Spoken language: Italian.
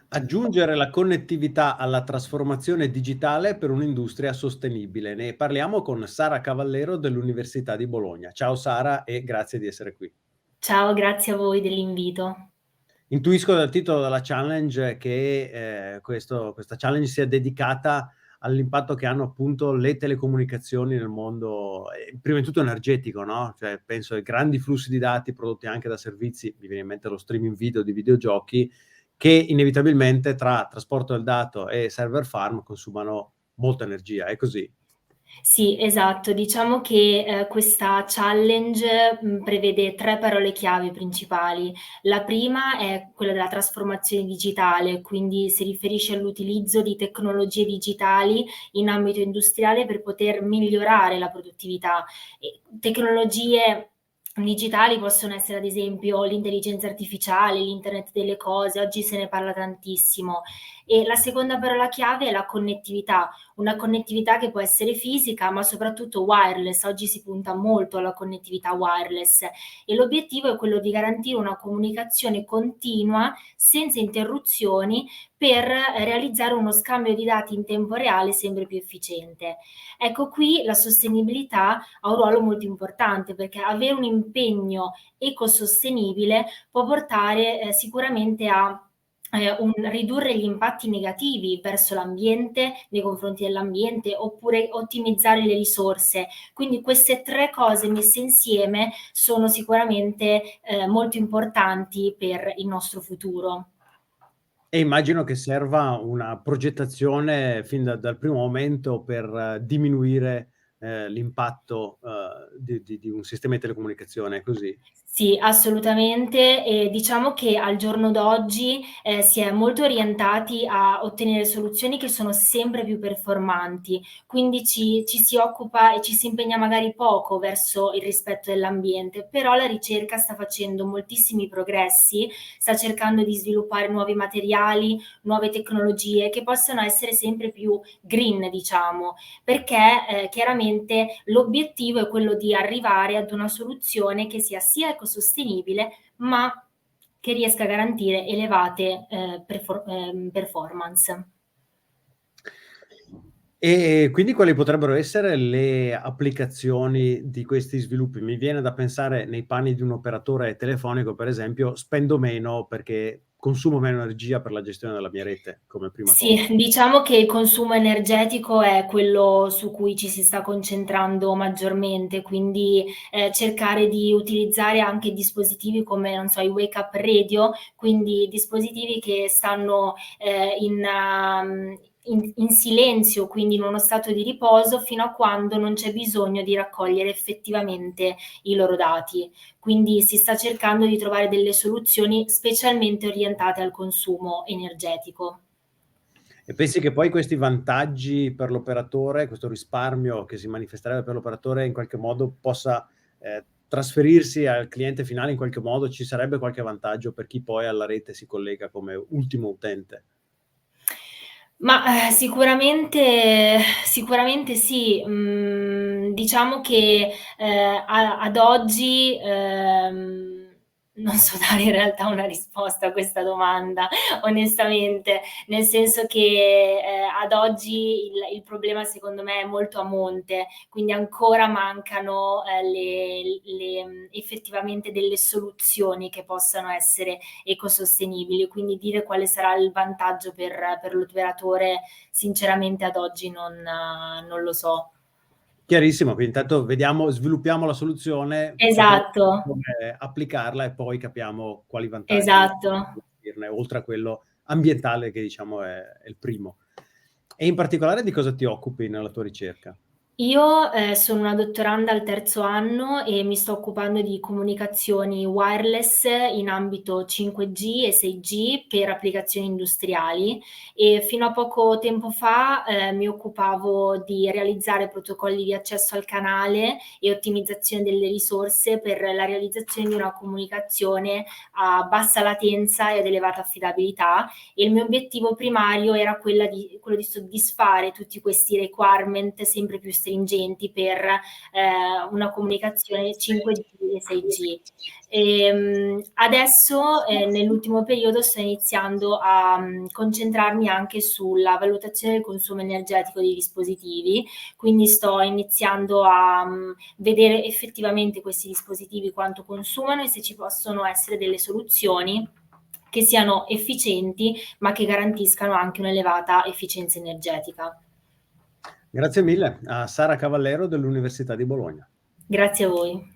Aggiungere la connettività alla trasformazione digitale per un'industria sostenibile. Ne parliamo con Sara Cavallero dell'Università di Bologna. Ciao Sara e grazie di essere qui. Ciao, grazie a voi dell'invito. Intuisco dal titolo della challenge che questa challenge sia dedicata all'impatto che hanno appunto le telecomunicazioni nel mondo, prima di tutto energetico, no? Cioè penso ai grandi flussi di dati prodotti anche da servizi, mi viene in mente lo streaming video di videogiochi, che inevitabilmente tra trasporto del dato e server farm consumano molta energia, è così? Sì, esatto. Diciamo che, questa challenge, prevede 3 parole chiave principali. La prima è quella della trasformazione digitale, quindi si riferisce all'utilizzo di tecnologie digitali in ambito industriale per poter migliorare la produttività. Tecnologie digitali possono essere ad esempio l'intelligenza artificiale, l'internet delle cose, oggi se ne parla tantissimo. E la seconda parola chiave è la connettività, una connettività che può essere fisica, ma soprattutto wireless. Oggi si punta molto alla connettività wireless e l'obiettivo è quello di garantire una comunicazione continua, senza interruzioni, per realizzare uno scambio di dati in tempo reale sempre più efficiente. Ecco, qui la sostenibilità ha un ruolo molto importante, perché avere un impegno ecosostenibile può portare sicuramente a ridurre gli impatti negativi verso l'ambiente, nei confronti dell'ambiente, oppure ottimizzare le risorse. Quindi queste 3 cose messe insieme sono sicuramente molto importanti per il nostro futuro. E immagino che serva una progettazione fin dal primo momento per diminuire, l'impatto, di un sistema di telecomunicazione, è così? Sì, assolutamente. E diciamo che al giorno d'oggi, si è molto orientati a ottenere soluzioni che sono sempre più performanti, quindi ci si occupa e ci si impegna magari poco verso il rispetto dell'ambiente, però la ricerca sta facendo moltissimi progressi, sta cercando di sviluppare nuovi materiali, nuove tecnologie che possano essere sempre più green, diciamo, perché, chiaramente l'obiettivo è quello di arrivare ad una soluzione che sia sia ecosostenibile, ma che riesca a garantire elevate, performance. E quindi quali potrebbero essere le applicazioni di questi sviluppi? Mi viene da pensare nei panni di un operatore telefonico, per esempio, spendo meno perché consumo meno energia per la gestione della mia rete, come prima cosa. Sì, diciamo che il consumo energetico è quello su cui ci si sta concentrando maggiormente, quindi, cercare di utilizzare anche dispositivi come, non so, i wake up radio, quindi dispositivi che stanno, in silenzio, quindi in uno stato di riposo, fino a quando non c'è bisogno di raccogliere effettivamente i loro dati. Quindi si sta cercando di trovare delle soluzioni specialmente orientate al consumo energetico. E pensi che poi questi vantaggi per l'operatore, questo risparmio che si manifesterebbe per l'operatore in qualche modo possa, trasferirsi al cliente finale in qualche modo? Ci sarebbe qualche vantaggio per chi poi alla rete si collega come ultimo utente? Ma, sicuramente sì. Diciamo che, a ad oggi, non so dare in realtà una risposta a questa domanda, onestamente, nel senso che, ad oggi il problema secondo me è molto a monte, quindi ancora mancano, effettivamente delle soluzioni che possano essere ecosostenibili, quindi dire quale sarà il vantaggio per l'operatore sinceramente ad oggi non lo so. Chiarissimo, quindi intanto vediamo sviluppiamo la soluzione, sappiamo Esatto, come applicarla e poi capiamo quali vantaggi esatto. oltre a quello ambientale che diciamo è il primo. E in particolare di cosa ti occupi nella tua ricerca? Io, sono una dottoranda al terzo anno e mi sto occupando di comunicazioni wireless in ambito 5G e 6G per applicazioni industriali e fino a poco tempo fa, mi occupavo di realizzare protocolli di accesso al canale e ottimizzazione delle risorse per la realizzazione di una comunicazione a bassa latenza ed elevata affidabilità e il mio obiettivo primario era quello di soddisfare tutti questi requirement sempre più stringenti per una comunicazione 5G e 6G. Adesso nell'ultimo periodo sto iniziando a concentrarmi anche sulla valutazione del consumo energetico dei dispositivi, quindi sto iniziando a vedere effettivamente questi dispositivi quanto consumano e se ci possono essere delle soluzioni che siano efficienti ma che garantiscano anche un'elevata efficienza energetica. Grazie mille a Sara Cavallero dell'Università di Bologna. Grazie a voi.